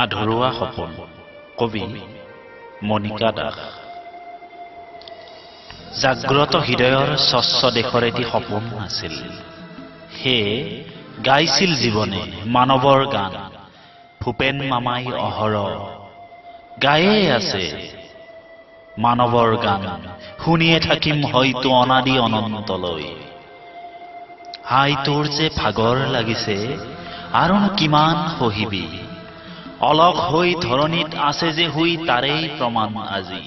আধৰুৱা সপোন কবি মনিকা দাস। জাগ্ৰত হৃদয়ৰ স্বচ্ছ দেশৰ এটি সপোন আছিল, সেয়ে গাইছিল জীৱনে মানৱৰ গান। ভূপেন মামাই অহৰহ গায়ে আছে মানৱৰ গান, শুনিয়ে থাকিম হয়তো অনাদি অনন্তলৈ। হাই তোৰ যে ভাগৰ লাগিছে আৰুনো কিমান সহিবি, অলক হৈ ধৰণিত আছে যে শুই তাৰেই প্ৰমাণ আজি।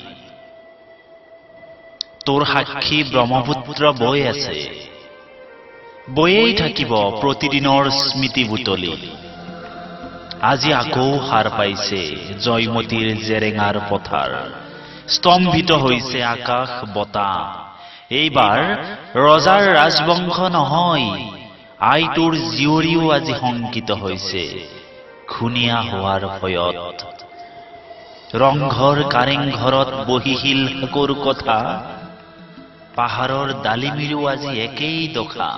তোৰ সাক্ষী ব্ৰহ্মপুত্ৰ বৈ আছে, বৈয়েই থাকিব প্ৰতিদিনৰ স্মৃতি বুটলি। আজি আকৌ সাৰ পাইছে জয়মতীৰ জেৰেঙাৰ পথাৰ, স্তম্ভিত হৈছে আকাশ বতাহ। এইবাৰ ৰজাৰ ৰাজবংশ নহয়, আই তোৰ জীয়ৰীও আজি শংকিত হৈছে ঘূণীয়া হোৱাৰ ভয়ত। ৰংঘৰ কাৰেং ঘৰত বহিছিল সাকৰ কথা, পাহাৰৰ ডালিমিৰো আজি একেই দশা।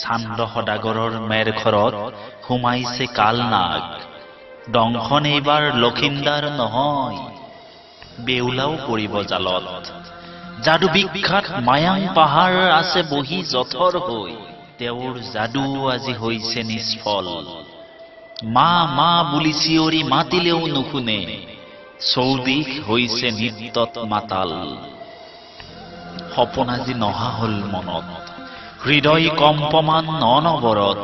চান্দ সদাগৰৰ মেৰ ঘৰত সোমাইছে কালনাগ, দংশন এইবাৰ লখিমদাৰ নহয়, বেউলাও পৰিব জালত। যাদু বিখ্যাত মায়াং পাহাৰ আছে বহি জঠৰ হৈ, তেওঁৰ যাদু আজি হৈছে নিষ্ফল। মা মা বুলি চিঞৰি মাতিলেও নুশুনে, চৌদিশ হৈছে নৃত্যত মাতাল। সপোন আজি নহা হল মনত, হৃদয় কম্পমান অনবৰত।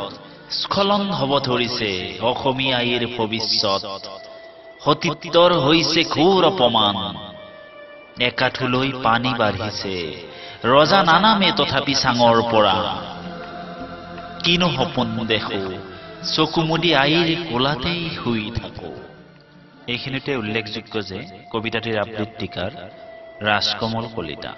স্খলন হব ধৰিছে অসমীয়া আইৰ ভৱিষ্যত, সতীত্বৰ হৈছে ঘোৰ অপমান। একাঠুলৈ পানী বাঢ়িছে ৰজা নানামে তথাপি চাঙৰ পৰা। কিনো সপোন দেখো চকু মুদি আইৰ কোলাতেই শুই থাকো। এইখিনিতে উল্লেখযোগ্য যে কবিতাটিৰ আবৃত্তিকাৰ ৰাজকমল কলিতা।